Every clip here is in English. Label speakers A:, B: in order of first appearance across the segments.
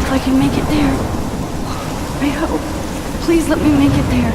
A: if I can make it there. I hope. Please let me make it there.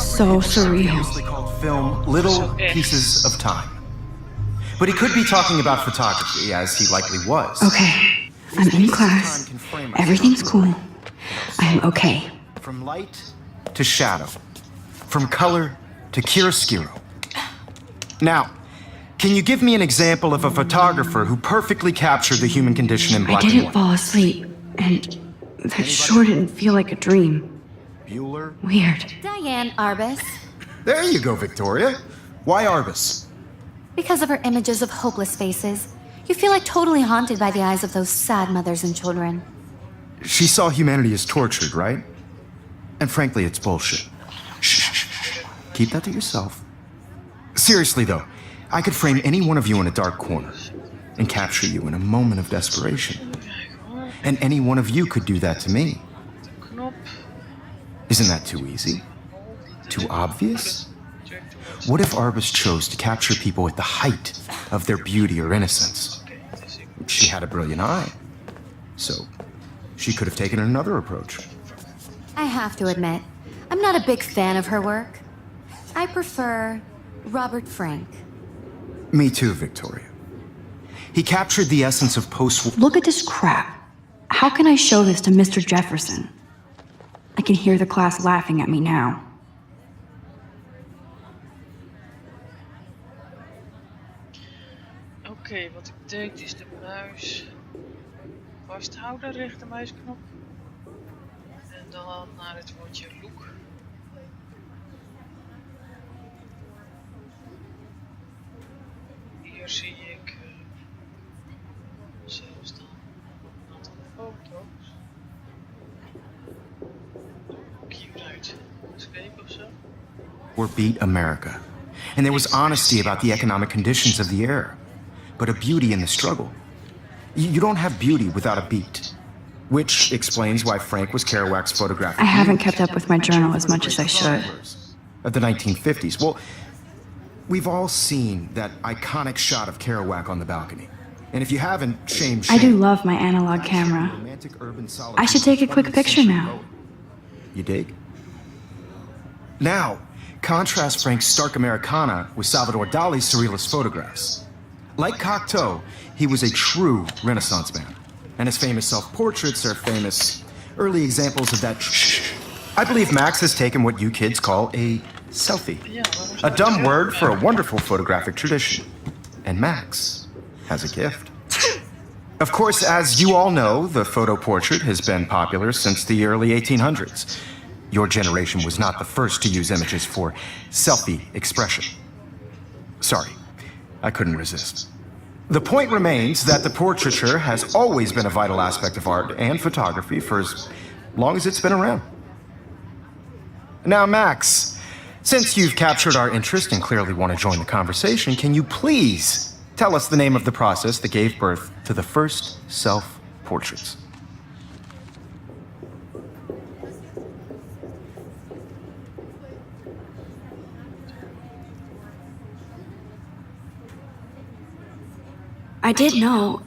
A: So surreal.
B: Called film Little Pieces of Time. But he could be talking about photography, as he likely was.
A: Okay, I'm in class. Everything's cool. I'm okay.
B: From light to shadow. From color to chiaroscuro. Now, can you give me an example of a photographer who perfectly captured the human condition in black and white?
A: I didn't fall asleep, and that sure didn't feel like a dream.
B: Bueller?
A: Weird.
C: Diane Arbus.
B: There you go, Victoria. Why Arbus?
C: Because of her images of hopeless faces, you feel like totally haunted by the eyes of those sad mothers and children.
B: She saw humanity as tortured, right? And frankly, it's bullshit. Shh. Keep that to yourself. Seriously, though, I could frame any one of you in a dark corner and capture you in a moment of desperation. And any one of you could do that to me. Isn't that too easy? Too obvious? What if Arbus chose to capture people at the height of their beauty or innocence? She had a brilliant eye, so she could have taken another approach.
C: I have to admit, I'm not a big fan of her work. I prefer Robert Frank.
B: Me too, Victoria. He captured the essence of post-war.
A: Look at this crap. How can I show this to Mr. Jefferson? I can hear the class laughing at me now.
D: Oké, wat ik deed is de muis vasthouden, rechtermuisknop. En dan naar het woordje look. Hier zie ik zelfs dan een aantal foto's. Hieruit escape of zo.
B: Or beat America. And there was honesty about the economic conditions of the era, but a beauty in the struggle. You don't have beauty without a beat. Which explains why Frank was Kerouac's photographic.
A: I haven't kept up with my journal as much as I should.
B: Of the 1950s. Well, we've all seen that iconic shot of Kerouac on the balcony. And if you haven't, shame.
A: I do love my analog camera. I should take a quick picture now.
B: You dig? Now, contrast Frank's stark Americana with Salvador Dali's surrealist photographs. Like Cocteau, he was a true Renaissance man. And his famous self-portraits are famous early examples of that. I believe Max has taken what you kids call a selfie. A dumb word for a wonderful photographic tradition. And Max has a gift. Of course, as you all know, the photo portrait has been popular since the early 1800s. Your generation was not the first to use images for selfie expression. Sorry, I couldn't resist. The point remains that the portraiture has always been a vital aspect of art and photography for as long as it's been around. Now, Max, since you've captured our interest and clearly want to join the conversation, can you please tell us the name of the process that gave birth to the first self-portraits?
A: I did know,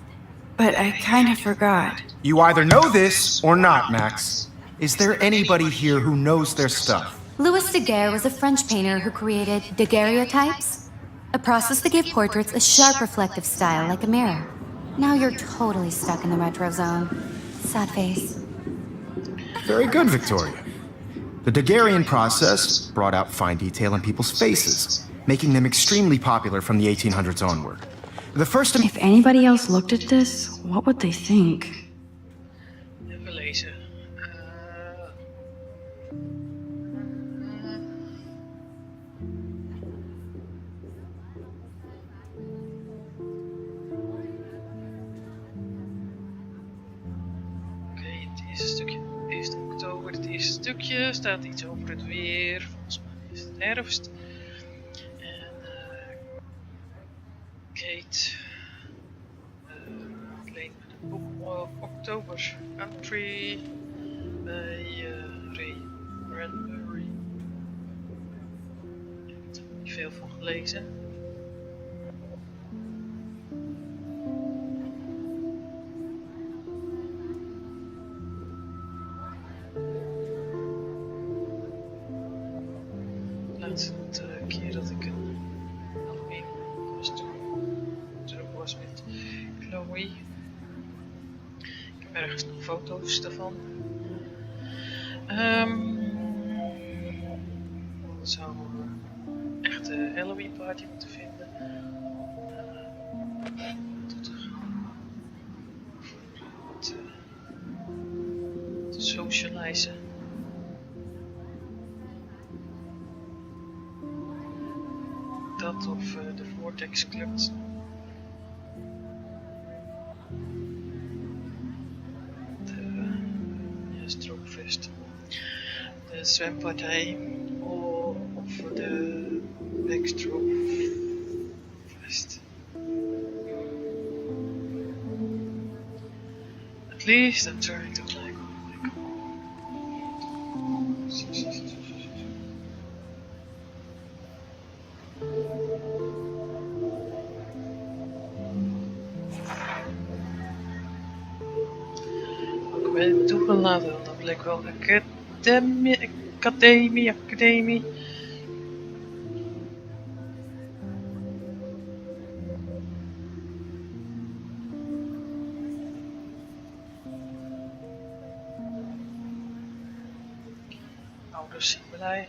A: but I kind of forgot.
B: You either know this or not, Max. Is there anybody here who knows their stuff?
C: Louis Daguerre was a French painter who created daguerreotypes, a process that gave portraits a sharp reflective style like a mirror. Now you're totally stuck in the retro zone. Sad face.
B: Very good, Victoria. The Daguerrean process brought out fine detail in people's faces, making them extremely popular from the 1800s onward. The first...
A: If anybody else looked at this, what would they think?
D: Even lezen. Oké, het eerste stukje. 1 oktober, het eerste stukje. Staat iets over het weer. Volgens mij is het herfst. En Kate leent me een boek Oktober Country bij Ray Bradbury. Ik heb er niet veel van gelezen. De laatste keer dat ik een Halloween was met Chloe. Ik heb ergens nog foto's daarvan. Dat zou echt een Halloween party moeten vinden. Tot te gaan. Te socializen. Dat of de Vortex Club. Stroopfest. De zwempartij of de Backstroopfest. At least I'm trying to like. Ik ben toegelaten, dat bleek wel academie. Ouders zijn blij.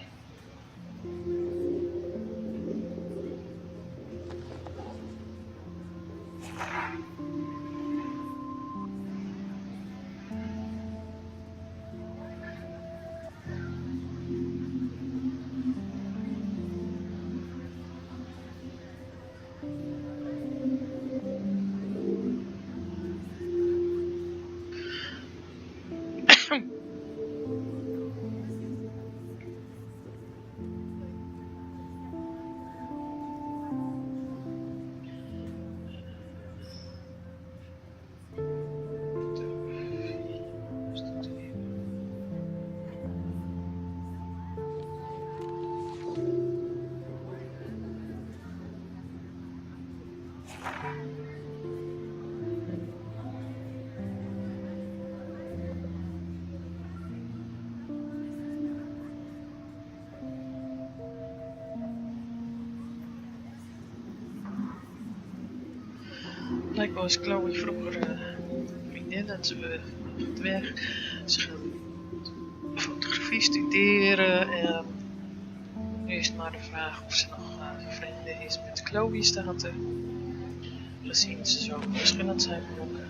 D: Blijkbaar was Chloe vroeger vriendin en ze gaat weg. Ze gaat fotografie studeren en nu is het maar de vraag of ze nog vrienden is met Chloe staat er. Gezien ze zo verschillend zijn van elkaar.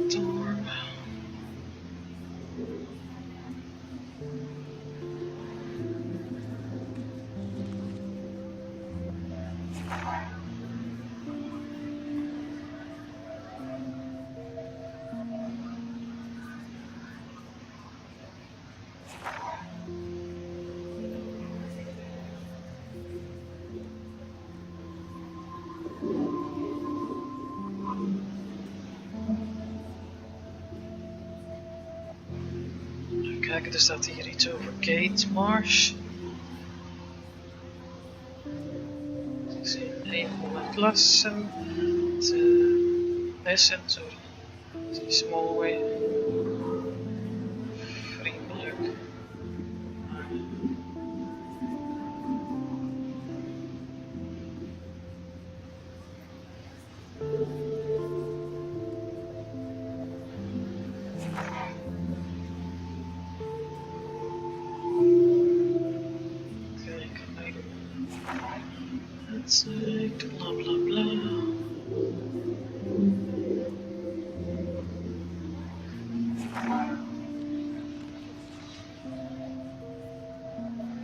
D: Door. kijken, er staat hier iets over Kate Marsh. Het is in een van mijn klassen. Lessen, sorry. Het is mooi. Vriendelijk. Kijk, het zegt bla bla bla.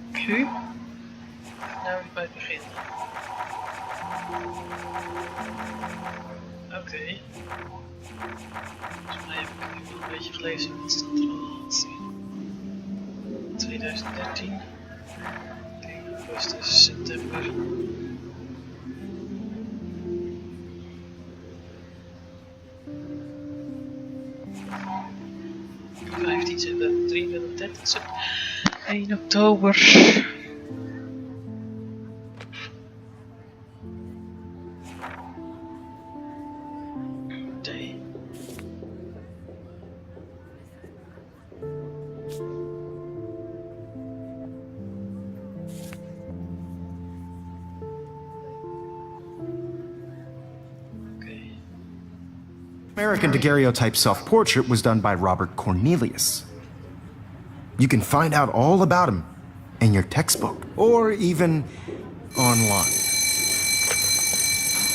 D: Oké. Nou bij het begin. Oké. Volgens mij heb ik nu wel een beetje gelezen wat staat er al. 2013. Augustus, september. September, 23 september, 1 oktober. Day.
B: American daguerreotype self-portrait was done by Robert Cornelius. You can find out all about him in your textbook, or even online.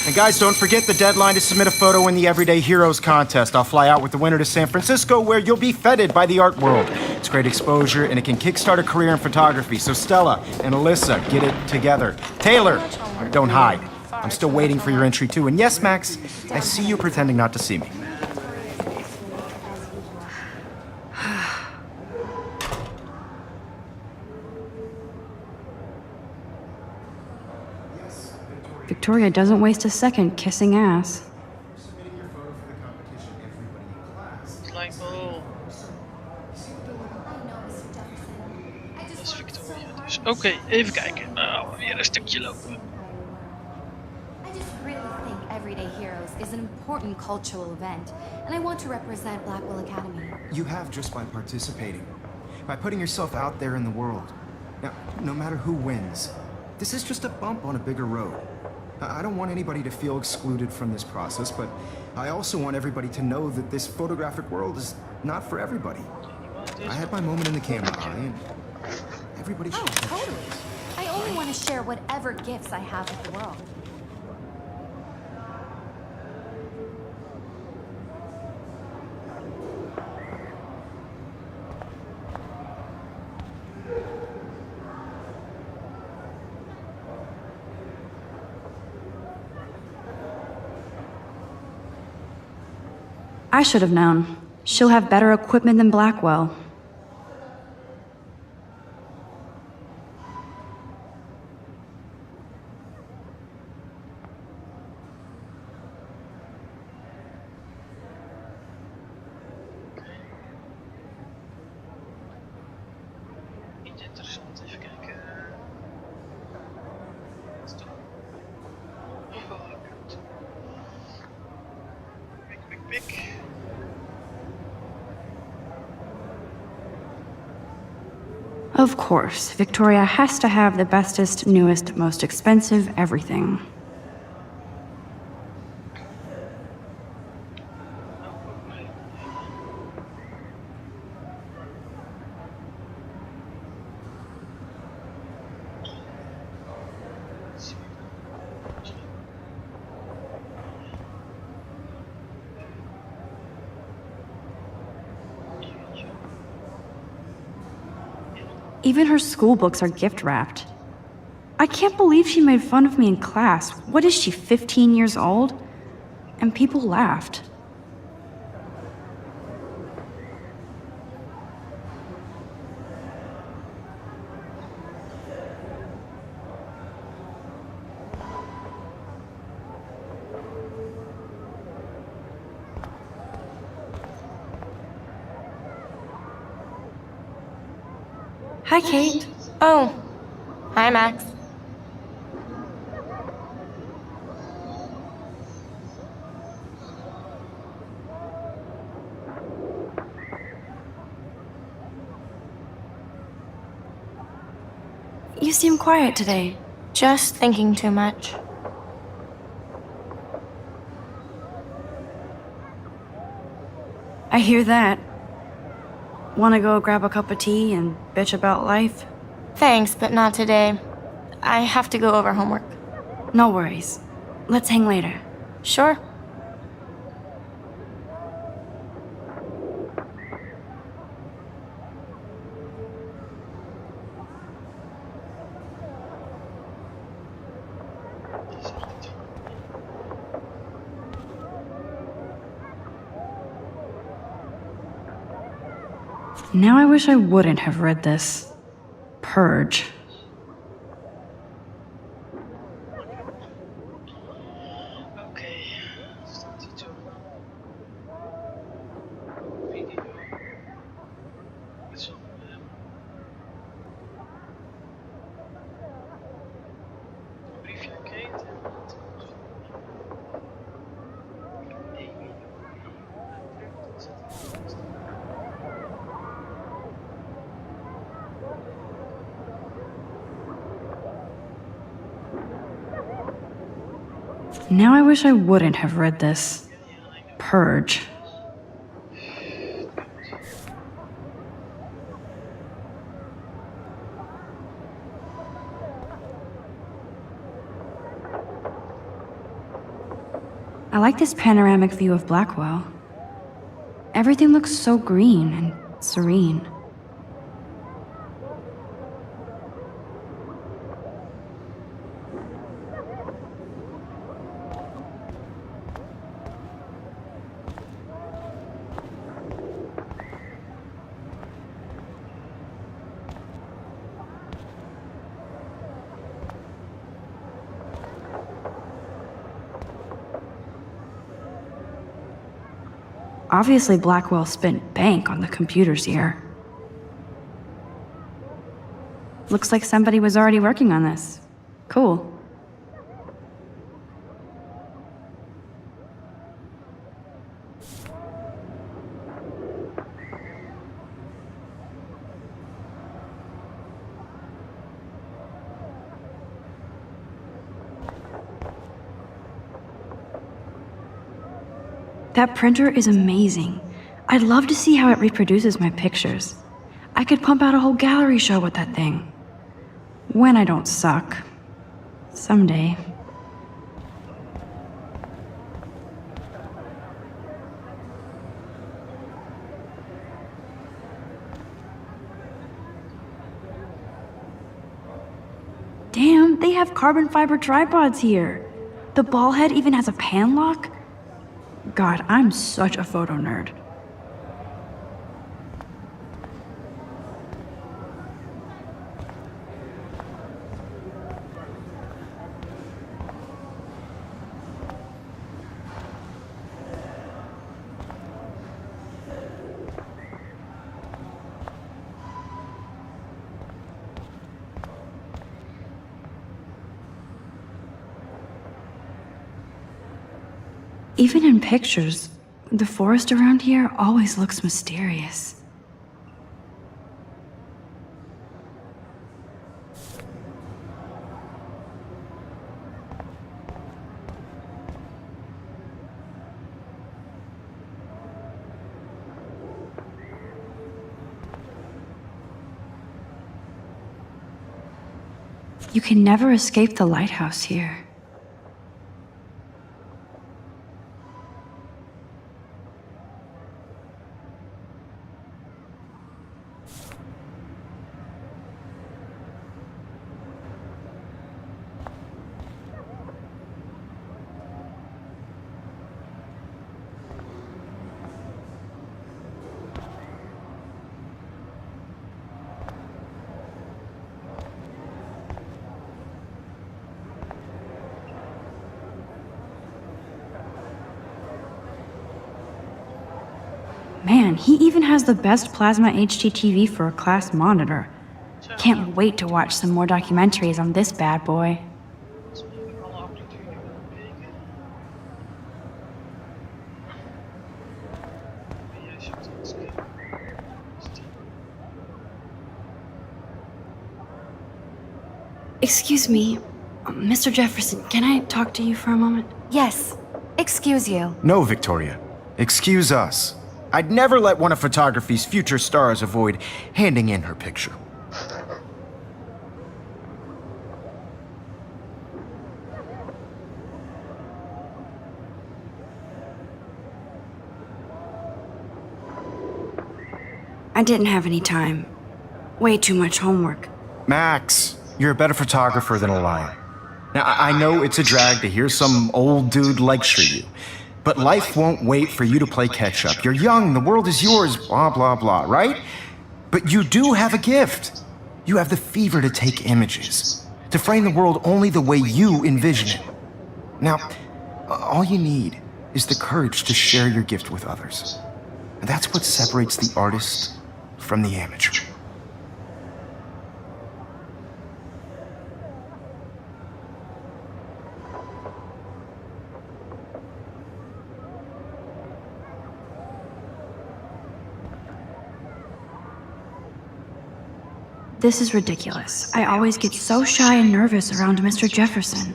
B: And guys, don't forget the deadline to submit a photo in the Everyday Heroes contest. I'll fly out with the winner to San Francisco, where you'll be feted by the art world. It's great exposure, and it can kickstart a career in photography. So Stella and Alyssa, get it together. Taylor, don't hide. I'm still waiting for your entry too. And yes, Max, I see you pretending not to see me.
A: Victoria doesn't waste a second kissing ass.
D: Het lijkt me wel. Dat is Victoria dus. Oké, even kijken. Nou, weer een stukje lopen.
C: I just really think Everyday Heroes is an important cultural event, and I want to represent Blackwell Academy.
B: You have just by participating, by putting yourself out there in the world. Now, no matter who wins, this is just a bump on a bigger road. I don't want anybody to feel excluded from this process, but I also want everybody to know that this photographic world is not for everybody. I had my moment in the camera eye, and everybody should.
C: Oh, totally. I only want to share whatever gifts I have with the world.
A: I should have known. She'll have better equipment than Blackwell.
D: Niet interessant, even kijken. Stop. Oh, kut. Pik, pik, pik.
A: Of course, Victoria has to have the bestest, newest, most expensive everything. Even her school books are gift wrapped. I can't believe she made fun of me in class. What is she, 15 years old? And people laughed. Hi, Kate.
E: Oh, hi, Max.
A: You seem quiet today.
E: Just thinking too much.
A: I hear that. Wanna go grab a cup of tea and bitch about life?
E: Thanks, but not today. I have to go over homework.
A: No worries. Let's hang later.
E: Sure.
A: Now I wish I wouldn't have read this. Purge.
D: Oké, staat hier zo. Video. Iets op. Een briefje aan Kate.
A: Now I wish I wouldn't have read this. Purge. I like this panoramic view of Blackwell. Everything looks so green and serene. Obviously, Blackwell spent bank on the computers here. Looks like somebody was already working on this. Cool. That printer is amazing. I'd love to see how it reproduces my pictures. I could pump out a whole gallery show with that thing. When I don't suck. Someday. Damn, they have carbon fiber tripods here. The ball head even has a pan lock. God, I'm such a photo nerd. Even in pictures, the forest around here always looks mysterious. You can never escape the lighthouse here. Man, he even has the best plasma HDTV for a class monitor. Can't wait to watch some more documentaries on this bad boy.
D: Alle apparatuur nu wel bekeken. Ben jij zo te ons kijken?
A: Excuse me, Mr. Jefferson, can I talk to you for a moment?
C: Yes. Excuse you.
B: No, Victoria. Excuse us. I'd never let one of photography's future stars avoid handing in her picture.
A: I didn't have any time. Way too much homework.
B: Max, you're a better photographer than a liar. Now, I know it's a drag to hear some old dude lecture you, but life won't wait for you to play catch-up. You're young, the world is yours, blah, blah, blah, right? But you do have a gift. You have the fever to take images, to frame the world only the way you envision it. Now, all you need is the courage to share your gift with others. And that's what separates the artist from the amateur.
A: This is ridiculous. I always get so shy and nervous around Mr. Jefferson.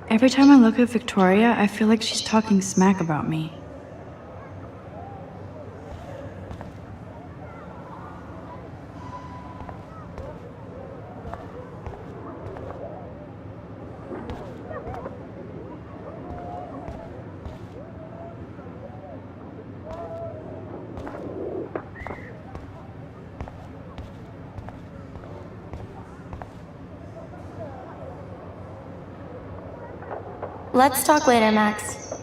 A: Every time I look at Victoria, I feel like she's talking smack about me.
E: Let's talk later, Max.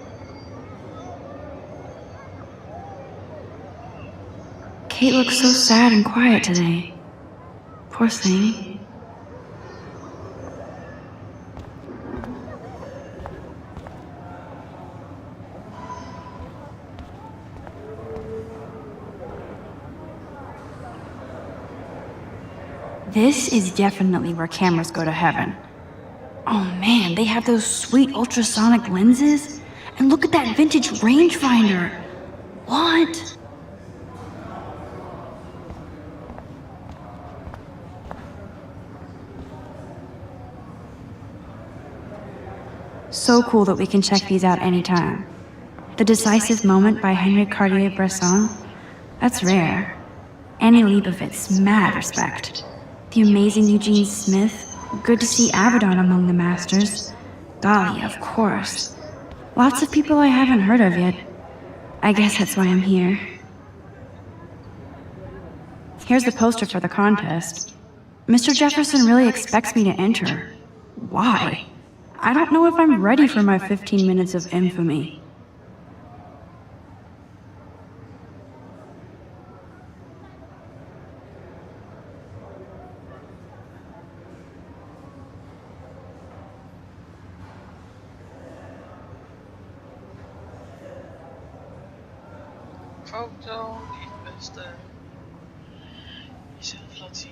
A: Kate looks so sad and quiet today. Poor thing. This is definitely where cameras go to heaven. Oh man, they have those sweet ultrasonic lenses. And look at that vintage rangefinder. What? So cool that we can check these out anytime. The Decisive Moment by Henry Cartier-Bresson. That's rare. Annie Leibovitz, mad respect. The amazing Eugene Smith. Good to see Avedon among the masters. Dali, of course. Lots of people I haven't heard of yet. I guess that's why I'm here. Here's the poster for the contest. Mr. Jefferson really expects me to enter. Why? I don't know if I'm ready for my 15 minutes of infamy.
D: Foto die het beste jezelf laat zien.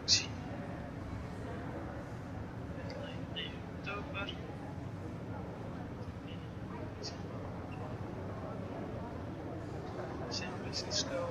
D: Zie. Deadline 9 oktober. San Francisco.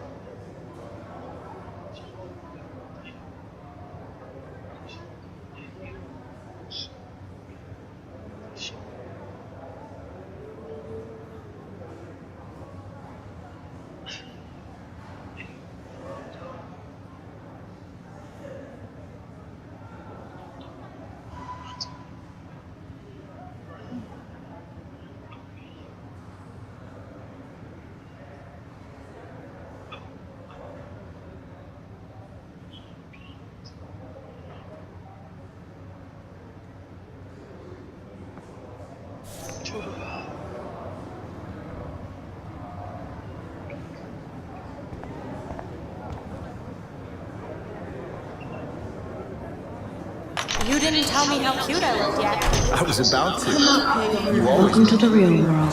E: You didn't tell me how cute I looked yet.
B: I was about to. You always
A: Welcome to the real world.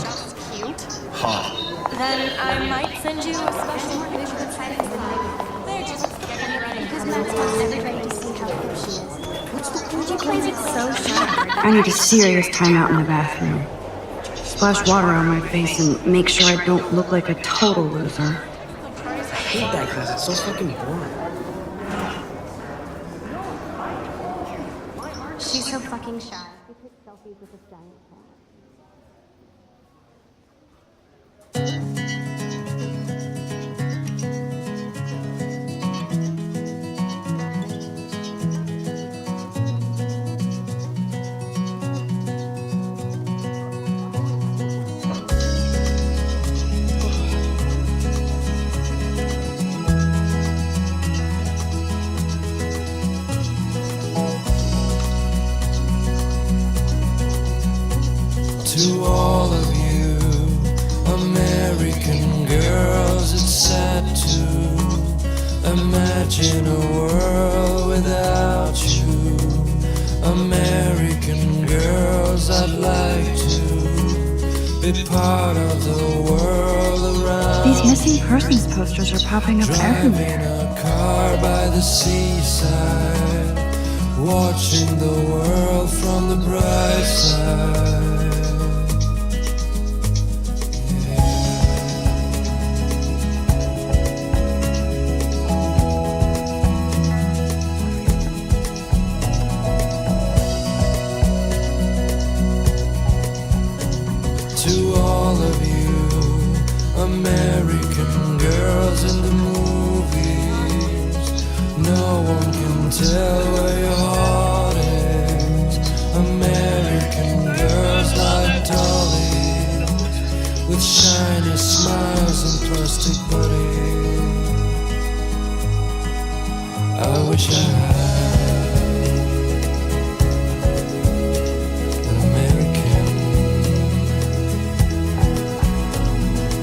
E: Cute?
B: Huh.
E: Then I might send you a special
A: I need a serious timeout in the bathroom. Splash water on my face and make sure I don't look like a total loser.
F: I hate that class. It's so fucking boring.
G: She's so fucking shy. We took selfies with this giant cat.
H: To all of you American girls, it's sad to imagine a world without you. American girls, I'd like to be part of the world around.
A: These missing persons posters are popping up
H: Driving
A: everywhere.
H: a car by the seaside, watching the world from the bright side. To all of you American girls in the movies, no one can tell where your heart is. American girls like dollies, with shiny smiles and plastic bodies. I wish I had an American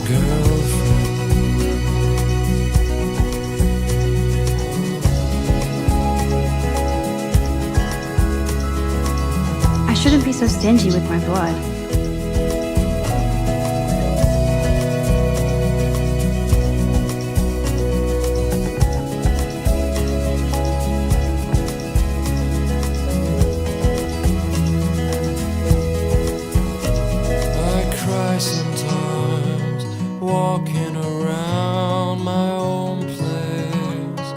H: girlfriend.
A: I shouldn't be so stingy with my blood.
H: I cry sometimes, walking around my own place,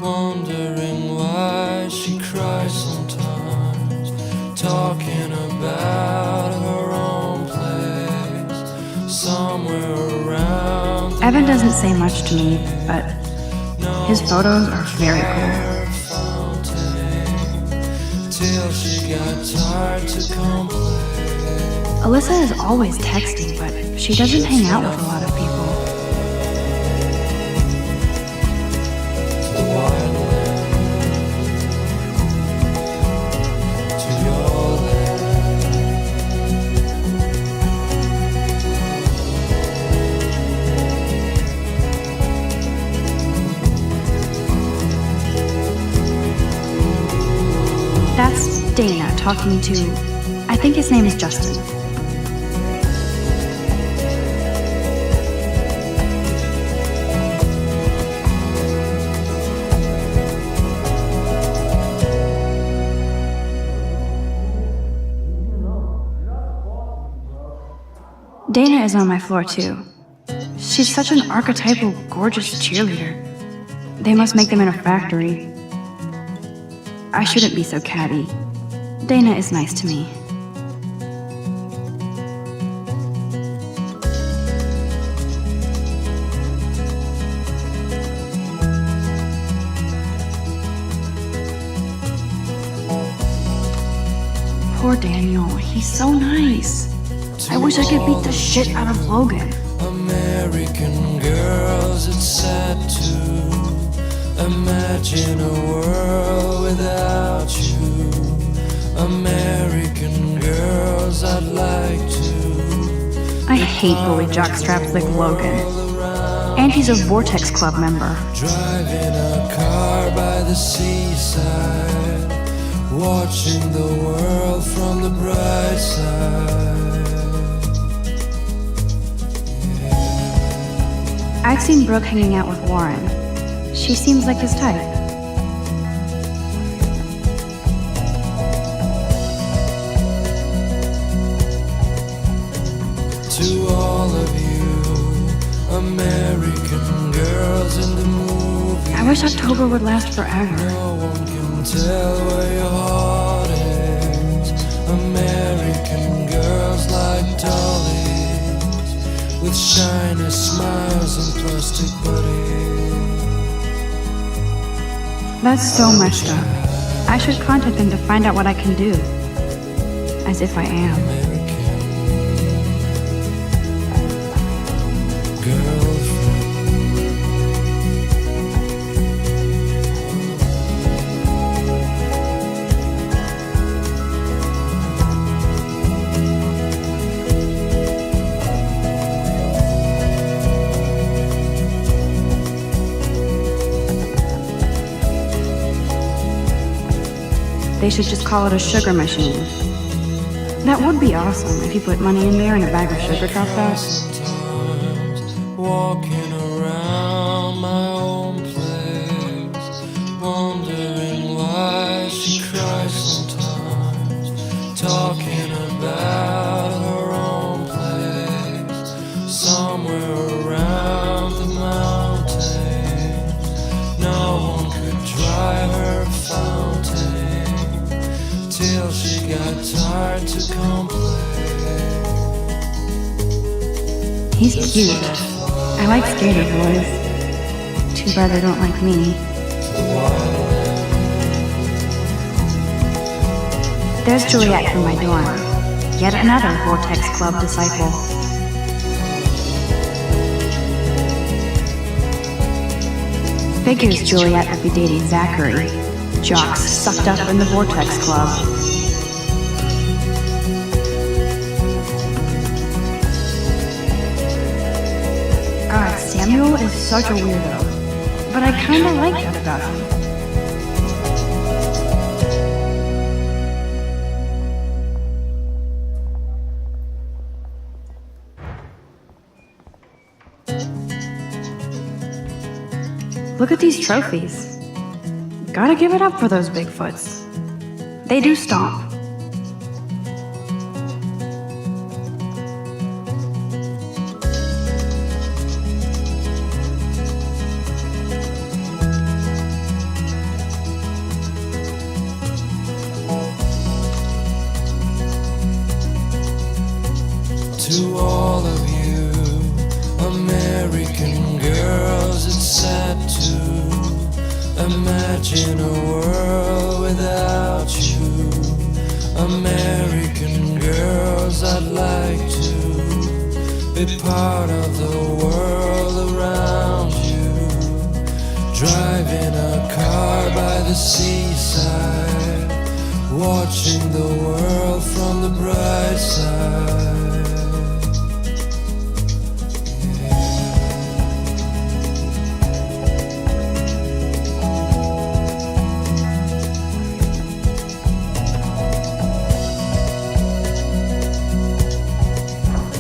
H: wondering why she cries sometimes, talking about her own place, somewhere around the
A: Evan doesn't say much to me, but his photos are very cool.
H: fountain, till she got tired to complain.
A: Alyssa is always texting, but she doesn't hang out with a lot of people.
H: The wild land, to your
A: That's Dana talking to, I think his name is Justin. Dana is on my floor too. She's such an archetypal, gorgeous cheerleader. They must make them in a factory. I shouldn't be so catty. Dana is nice to me. Poor Daniel, he's so nice. I wish I could beat the shit out of Logan.
H: American girls, it's sad to imagine a world without you. American girls, I'd like to.
A: I hate bully jockstraps like Logan. And he's a Vortex Club member.
H: Driving a car by the seaside, watching the world from the bright side.
A: I've seen Brooke hanging out with Warren. She seems like his type.
H: To all of you American girls in the movie,
A: I wish October would last forever.
H: no one can tell where your heart is. American girls like dollies, with shiny smiles and plastic bodies.
A: That's so messed up. I should contact them to find out what I can do. As if I am. They should just call it a sugar machine. That would be awesome if you put money in there and a bag of sugar dropped out.
H: Sometimes walking around my own place, wondering why she cries sometimes, talking about her own place, somewhere around the mountains. No one could dry her fountain till she got tired to complain.
A: He's cute. I like skater boys. Too bad they don't like me. There's Juliet from my dorm. Yet another Vortex Club disciple. Figures Juliet would be dating Zachary. Jocks sucked up in the Vortex Club. God, Samuel is such a weirdo, but I kinda like that about him. Look at these trophies. Gotta give it up for those Bigfoots. They do stomp.
H: To all of you American girls, it's sad to imagine a world without you. American girls, I'd like to be part of the world around you. Driving a car by the seaside, watching the world from the bright side.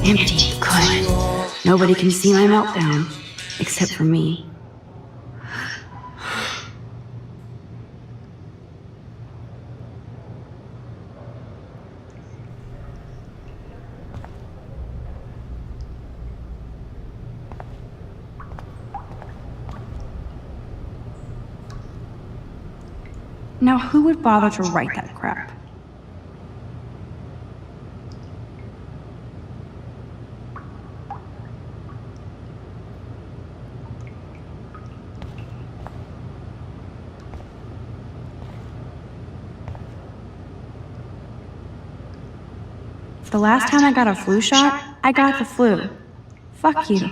A: Empty, good. Nobody can see my meltdown, except for me. Now, who would bother to write that crap? The last time I got a flu shot, I got the flu. Fuck you.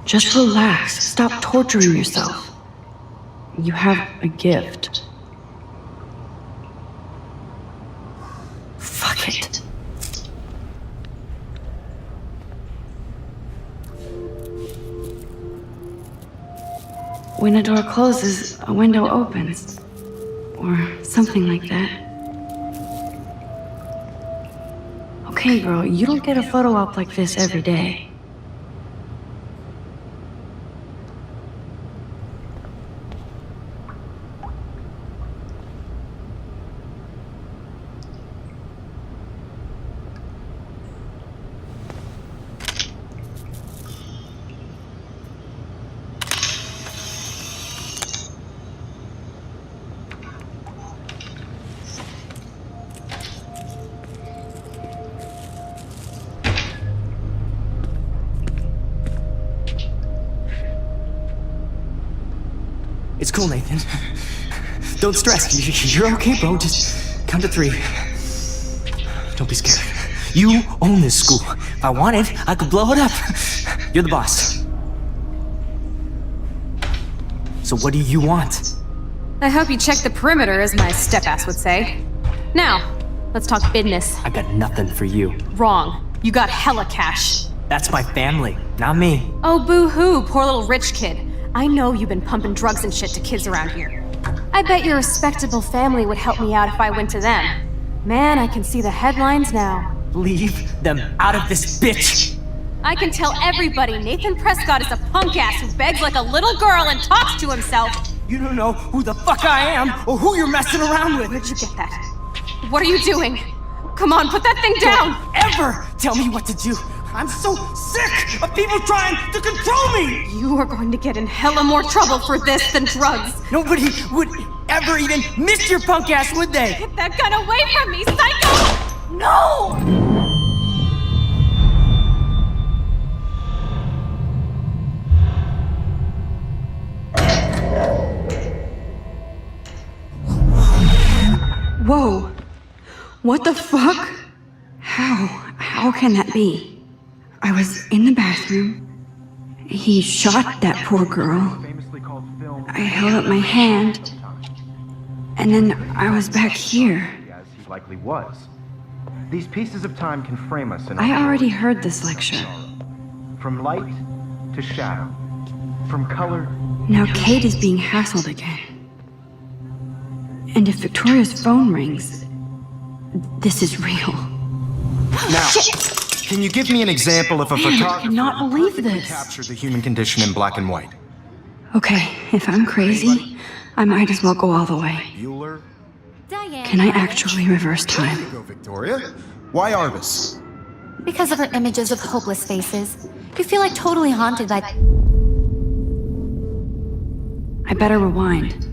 A: Just relax. Stop torturing yourself. You have a gift. Fuck it. When a door closes, a window opens. Or something like that. Okay, girl, you don't get a photo op like this every day.
F: It's cool, Nathan. Don't stress. You're okay, bro. Just count to 3. Don't be scared. You own this school. If I wanted, I could blow it up. You're the boss. So what do you want?
I: I hope you check the perimeter, as my step-ass would say. Now, let's talk business.
F: I got nothing for you.
I: Wrong. You got hella cash.
F: That's my family, not me.
I: Oh, boo-hoo, poor little rich kid. I know you've been pumping drugs and shit to kids around here. I bet your respectable family would help me out if I went to them. Man, I can see the headlines now.
F: Leave them out of this bitch!
I: I can tell everybody Nathan Prescott is a punk-ass who begs like a little girl and talks to himself.
F: You don't know who the fuck I am or who you're messing around with.
I: Where'd you get that? What are you doing? Come on, put that thing down!
F: Don't ever tell me what to do! I'm so sick of people trying to control me!
I: You are going to get in hella more trouble for this than drugs.
F: Nobody would ever even miss your punk ass, would they?
I: Get that gun away from me, psycho! No!
A: Whoa. What the fuck? How can that be? I was in the bathroom. He shot that poor girl. I held up my hand. And then I was back here.
B: As he likely was. These pieces of time can frame us in
A: I already heard this lecture.
B: From light to shadow. From color.
A: Now Kate is being hassled again. And if Victoria's phone rings, this is real.
B: Now, can you give me an example of a
A: Man, I
B: photographer
A: cannot
B: who
A: believe
B: perfectly
A: this.
B: captured the human condition in black and white?
A: Okay, if I'm crazy, I might as well go all the way.
B: Bueller?
A: Can I actually reverse time?
B: There you go, Victoria. Why Arbus?
C: Because of her images of hopeless faces, you feel like totally haunted by...
A: I better rewind.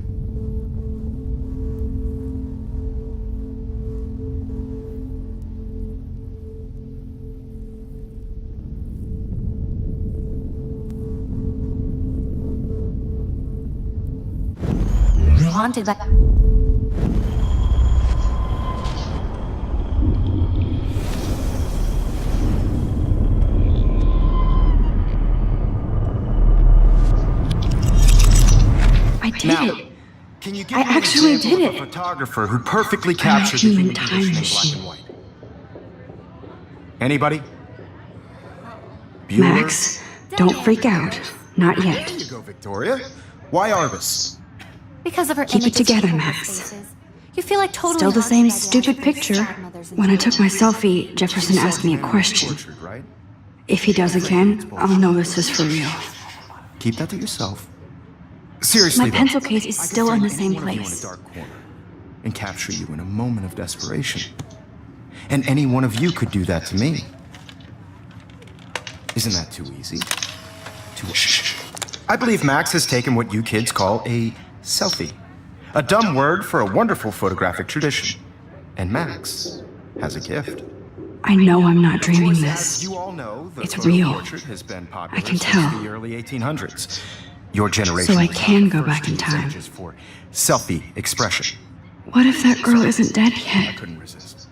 C: haunted by...
A: I did
B: Now,
A: it.
B: can you give
A: I
B: me an
A: actually
B: example
A: did
B: of
A: it.
B: a photographer who perfectly captured the
A: human
B: human
A: time
B: condition in black
A: machine.
B: and white? Anybody? Bueller?
A: Max, don't freak out. Not yet.
B: There you go, Victoria. Why Arbus?
C: Because of her
A: Keep it
C: images of
A: together,
C: hopeless
A: Max.
C: faces, you feel like totally
A: Still the same
C: haunted by
A: stupid picture. When I took my selfie, Jefferson asked me a question.
B: Tortured, right?
A: If he does again, I'll know this is for real.
B: Keep that to yourself. Seriously,
A: My
B: though,
A: pencil case is
B: I could
A: still in
B: frame
A: the same
B: any one of you
A: place.
B: in a dark corner and capture you in a moment of desperation. And any one of you could do that to me. Isn't that too easy? Shh. I believe Max has taken what you kids call a selfie. A dumb word for a wonderful photographic tradition. And Max has a gift.
A: I know I'm not dreaming
B: As
A: this.
B: you all know, the
A: It's
B: photo
A: real.
B: portrait has been popular
A: I can
B: since
A: tell.
B: the early 1800s. Your generation
A: So I
B: was
A: can
B: not
A: go
B: the first
A: back in
B: to use
A: time.
B: images for selfie expression.
A: What if that girl isn't dead
B: I
A: yet?
B: couldn't resist.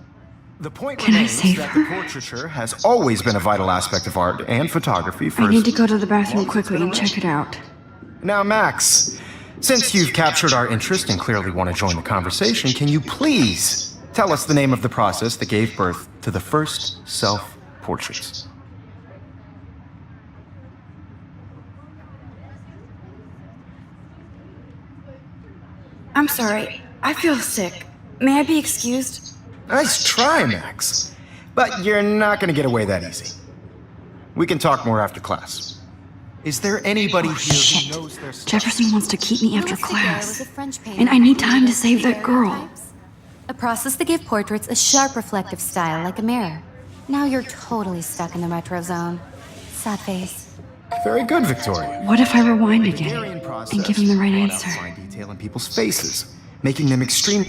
B: The point
A: Can I
B: remains
A: save
B: that
A: her?
B: the portraiture has always been a vital aspect of art and photography for
A: I need to go to the bathroom quickly and check it out.
B: Now, Max, since you've captured our interest and clearly want to join the conversation, can you please tell us the name of the process that gave birth to the first self-portraits?
A: I'm sorry. I feel sick. May I be excused?
B: Nice try, Max. But you're not going to get away that easy. We can talk more after class. Is there anybody here
A: Shit.
B: who knows their stuff?
A: Jefferson wants to keep me after
C: Louis Daguerre was
A: class.
C: a French painter
A: And I need
C: who
A: time to
C: created
A: save that girl.
C: daguerreotypes, a process that gave portraits a sharp reflective style like a mirror. Now you're totally stuck in the retro zone. Sad face.
B: Very good, Victoria.
A: What if I rewind again
B: Daguerrean process
A: and give him the right
B: brought out
A: answer?
B: fine detail in people's faces, making them extreme.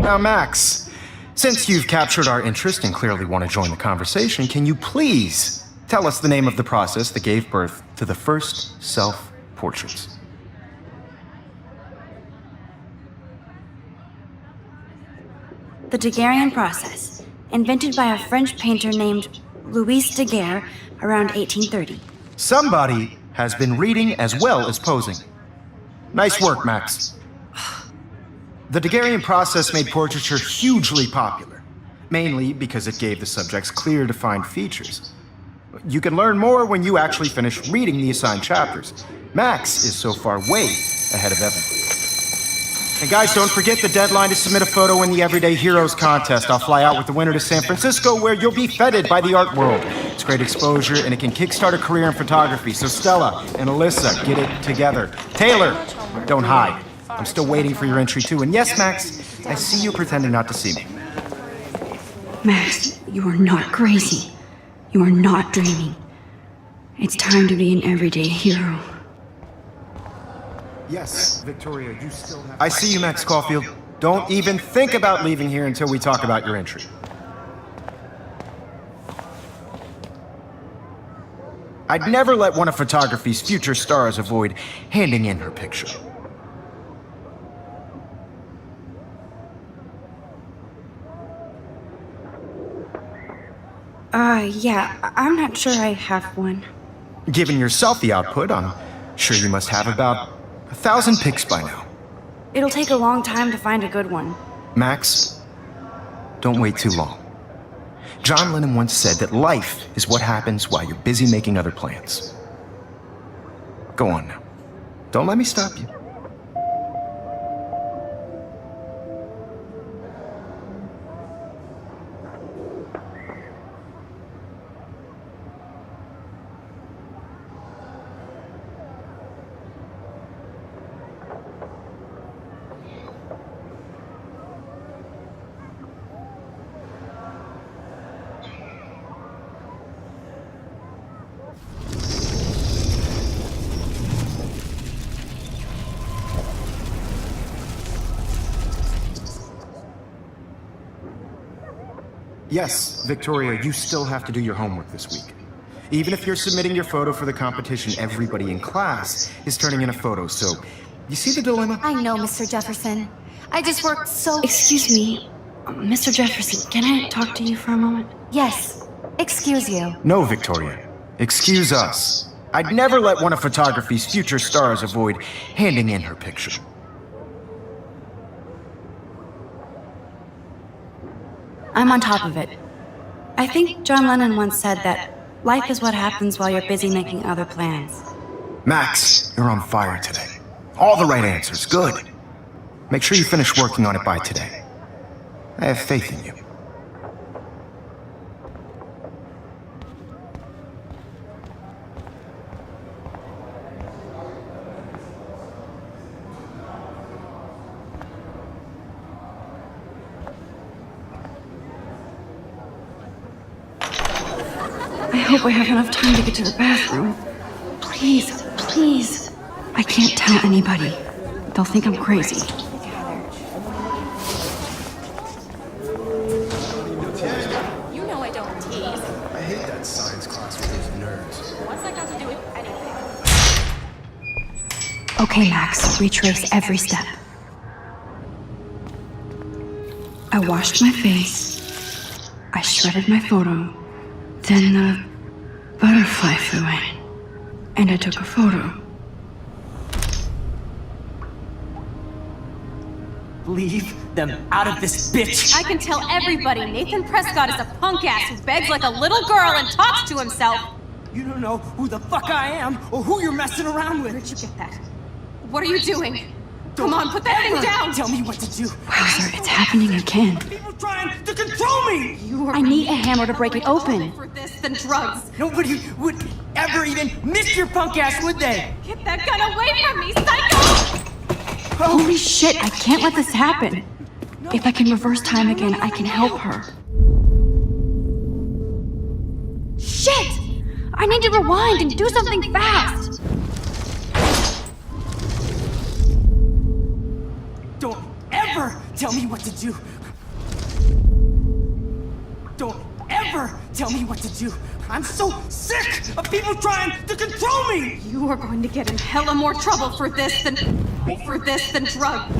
B: Now, Max, since you've captured our interest and clearly want to join the conversation, can you please tell us the name of the process that gave birth to the first self-portraits?
A: The Daguerrean process, invented by a French painter named Louis Daguerre around 1830.
B: Somebody has been reading as well as posing. Nice work, Max. The Daguerrean process made portraiture hugely popular, mainly because it gave the subjects clear, defined features. You can learn more when you actually finish reading the assigned chapters. Max is so far way ahead of Evan. And guys, don't forget the deadline to submit a photo in the Everyday Heroes contest. I'll fly out with the winner to San Francisco, where you'll be feted by the art world. It's great exposure, and it can kickstart a career in photography. So Stella and Alyssa, get it together. Taylor, don't hide. I'm still waiting for your entry too. And yes, Max, I see you pretending not to see me.
A: Max, you are not crazy. You are not dreaming. It's time to be an everyday hero.
B: Yes, Victoria, you still have... I see you, Max Caulfield. Don't even think about leaving here until we talk about your entry. I'd never let one of photography's future stars avoid handing in her picture.
A: Yeah, I'm not sure I have one.
B: Given your selfie output, I'm sure you must have about 1,000 pics by now.
A: It'll take a long time to find a good one.
B: Max, don't wait too long. John Lennon once said that life is what happens while you're busy making other plans. Go on now. Don't let me stop you. Yes, Victoria, you still have to do your homework this week. Even if you're submitting your photo for the competition, everybody in class is turning in a photo, so you see the dilemma?
C: I know, Mr. Jefferson. I just worked so...
A: Excuse me, Mr. Jefferson, can I talk to you for a moment?
C: Yes. Excuse you.
B: No, Victoria. Excuse us. I'd never let one of photography's future stars avoid handing in her picture.
A: I'm on top of it. I think John Lennon once said that life is what happens while you're busy making other plans.
B: Max, you're on fire today. All the right answers. Good. Make sure you finish working on it by today. I have faith in you.
A: I hope I have enough time to get to the bathroom. Please, please. I can't tell anybody. They'll think I'm crazy.
G: You
A: Okay, Max, retrace every step. I washed my face. I shredded my photo. Then the butterfly flew in. And I took a photo.
F: Leave them out of this bitch!
I: I can tell everybody Nathan Prescott is a punk ass who begs like a little girl and talks to himself.
F: You don't know who the fuck I am or who you're messing around with.
I: Where'd you get that? What are you doing? Come on, put that thing down!
F: Tell me what to do.
A: Wowzer, it's happening again.
F: People trying to control me!
A: I need a hammer to break it open.
I: For this than drugs.
F: Nobody would ever even miss your punk ass, would they?
I: Get that gun away from me, psycho!
A: Holy shit, I can't let this happen. If I can reverse time again, I can help her. Shit! I need to rewind and do something fast!
F: Don't ever tell me what to do. Don't ever tell me what to do. I'm so sick of people trying to control me!
I: You are going to get in hella more trouble for this than drug.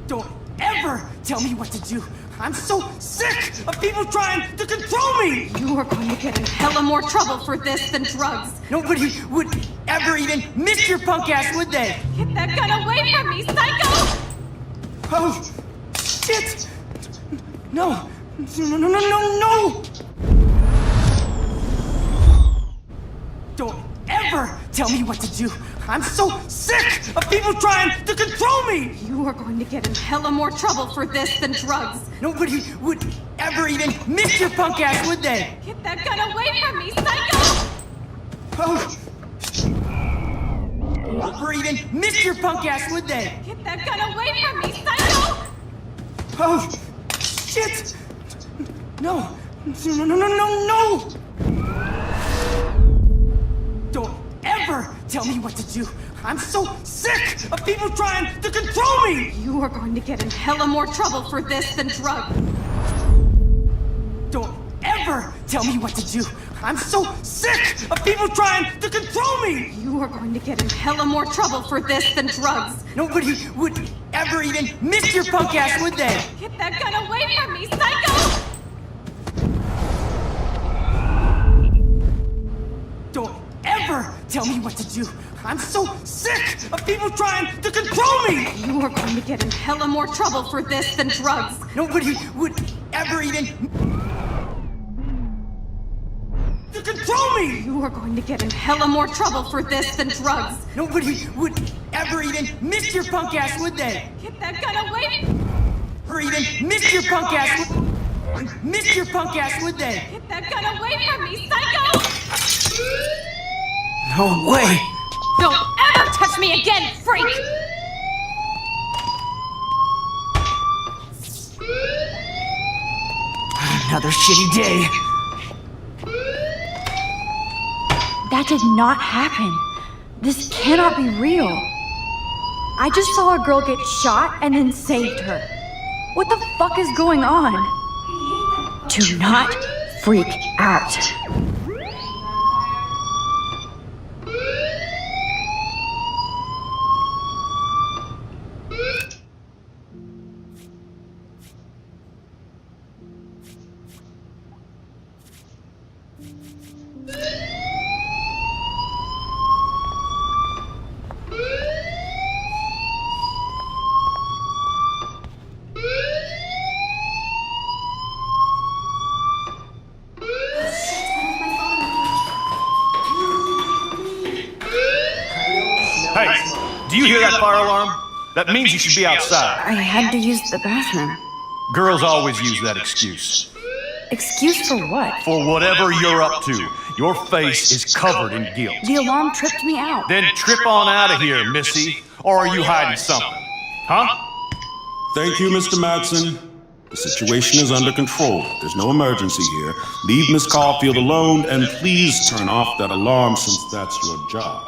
F: Don't ever tell me what to do. I'm so sick of people trying to control me!
I: You are going to get in hella more trouble for this than drugs.
F: Nobody would ever even miss your punk ass, would they?
I: Get that gun away from me, psycho!
F: Oh, shit! No! No! Don't ever tell me what to do. I'm so sick of people trying to control me!
I: You are going to get in hella more trouble for this than drugs.
F: Nobody would ever even miss your punk ass, would they?
I: Get that gun away from me, psycho!
F: Oh! Never even miss your punk ass, would they?
I: Get that gun away from me, psycho!
F: Oh! Shit! No! No! Don't ever tell me what to do! I'm so sick of people trying to control me!
I: You are going to get in hella more trouble for this than drugs.
F: Don't ever tell me what to do! I'm so sick of people trying to control me!
I: You are going to get in hella more trouble for this than drugs.
F: Nobody would ever even miss your punk ass, would they?
I: Get that gun away from me, psycho!
F: Don't ever tell me what to do! I'm so sick of people trying to control me!
I: You are going to get in hella more trouble for this than drugs.
F: Nobody would ever even to control me!
I: You are going to get in hella more trouble for this than drugs.
F: Nobody would ever even miss your punk ass, would they?
I: Get that gun away!
F: Or even miss your punk ass, miss your punk ass, would they?
I: Get that gun away from me, psycho!
F: No way!
I: Don't ever touch me again, freak!
F: Another shitty day.
A: That did not happen. This cannot be real. I just saw a girl get shot and then saved her. What the fuck is going on? Do not freak out.
J: Hey, do you hear that fire alarm? That means you should be outside.
A: I had to use the bathroom.
J: Girls always use that excuse.
A: Excuse for what?
J: For whatever you're up to, your face is covered in guilt.
A: The alarm tripped me out.
J: Then trip on out of here, Missy. Or are you hiding something? Huh?
K: Thank you, Mr. Madsen. The situation is under control. There's no emergency here. Leave Miss Caulfield alone, and please turn off that alarm since that's your job.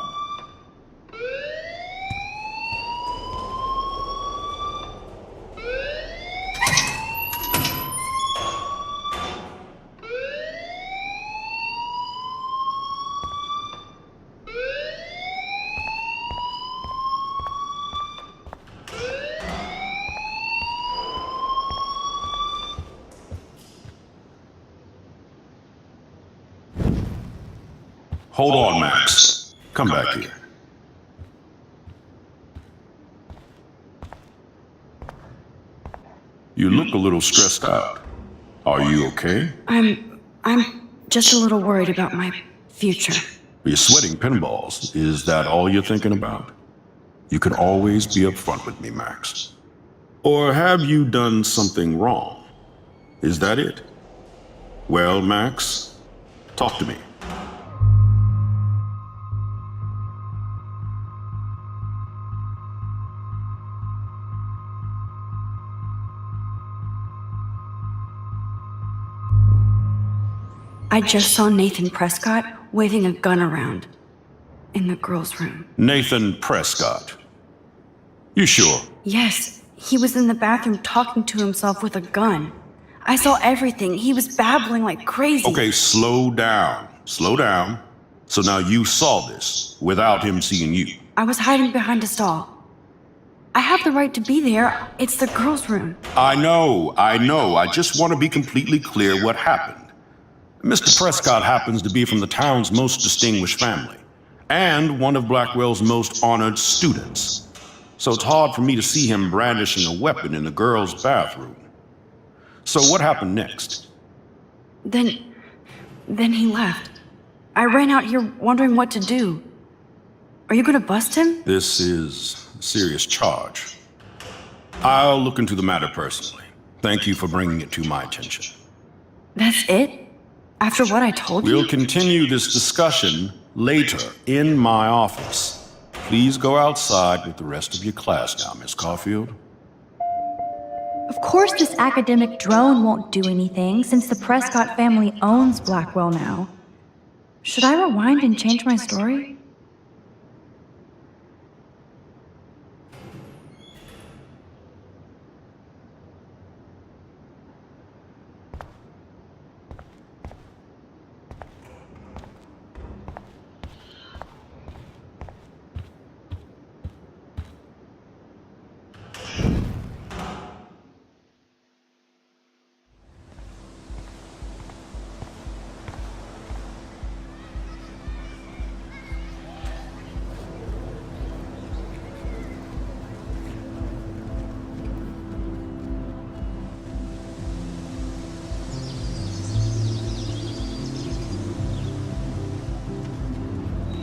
K: Hold on, Max. Come back here. You look a little stressed out. Are you okay?
A: I'm just a little worried about my future.
K: You're sweating pinballs. Is that all you're thinking about? You can always be upfront with me, Max. Or have you done something wrong? Is that it? Well, Max, talk to me.
A: I just saw Nathan Prescott waving a gun around in the girls' room.
K: Nathan Prescott. You sure?
A: Yes, he was in the bathroom talking to himself with a gun. I saw everything. He was babbling like crazy.
K: Okay, slow down. Slow down. So now you saw this without him seeing you.
A: I was hiding behind a stall. I have the right to be there. It's the girls' room.
K: I know. I just want to be completely clear what happened. Mr. Prescott happens to be from the town's most distinguished family, and one of Blackwell's most honored students. So it's hard for me to see him brandishing a weapon in the girls' bathroom. So what happened next?
A: Then he left. I ran out here wondering what to do. Are you gonna bust him?
K: This is a serious charge. I'll look into the matter personally. Thank you for bringing it to my attention.
A: That's it? After what I told you?
K: We'll continue this discussion later in my office. Please go outside with the rest of your class now, Miss Caulfield.
G: Of course this academic drone won't do anything, since the Prescott family owns Blackwell now. Should I rewind and change my story?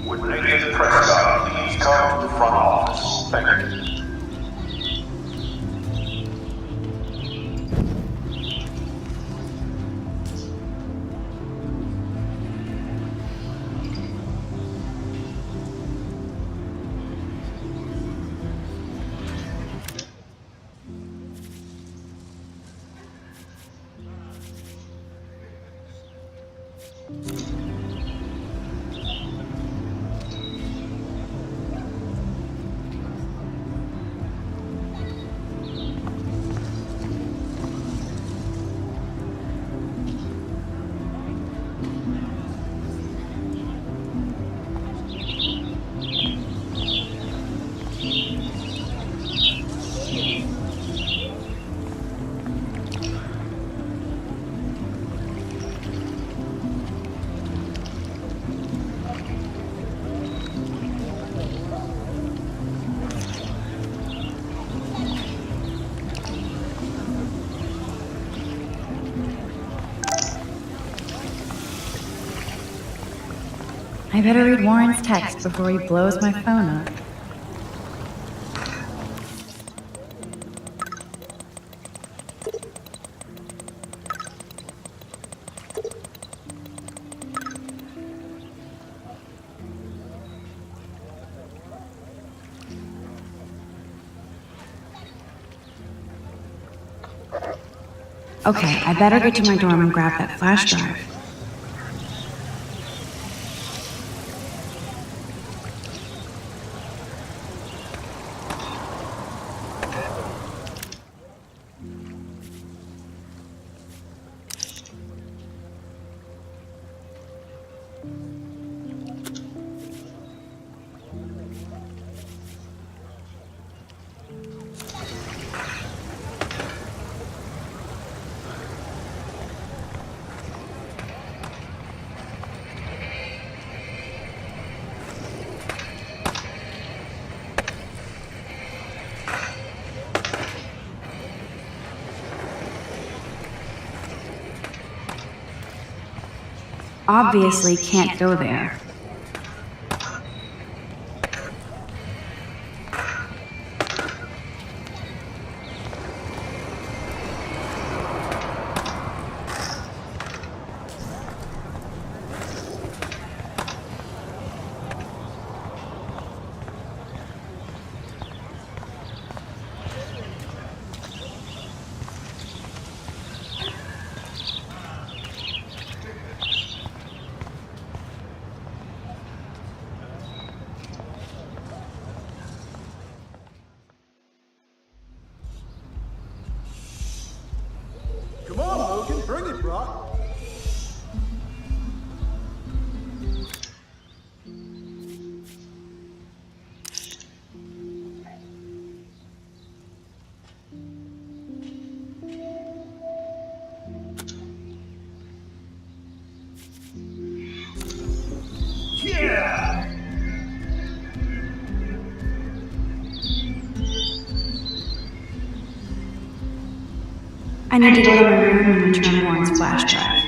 J: Would Nathan Prescott please come to the front office? Thank you.
G: I better read Warren's text before he blows my phone up.
A: Okay, I better get to my dorm and grab that flash drive. obviously can't go there.
L: Come on, Logan, bring it, Brock.
A: I need to go to my room and return Warren's flash drive.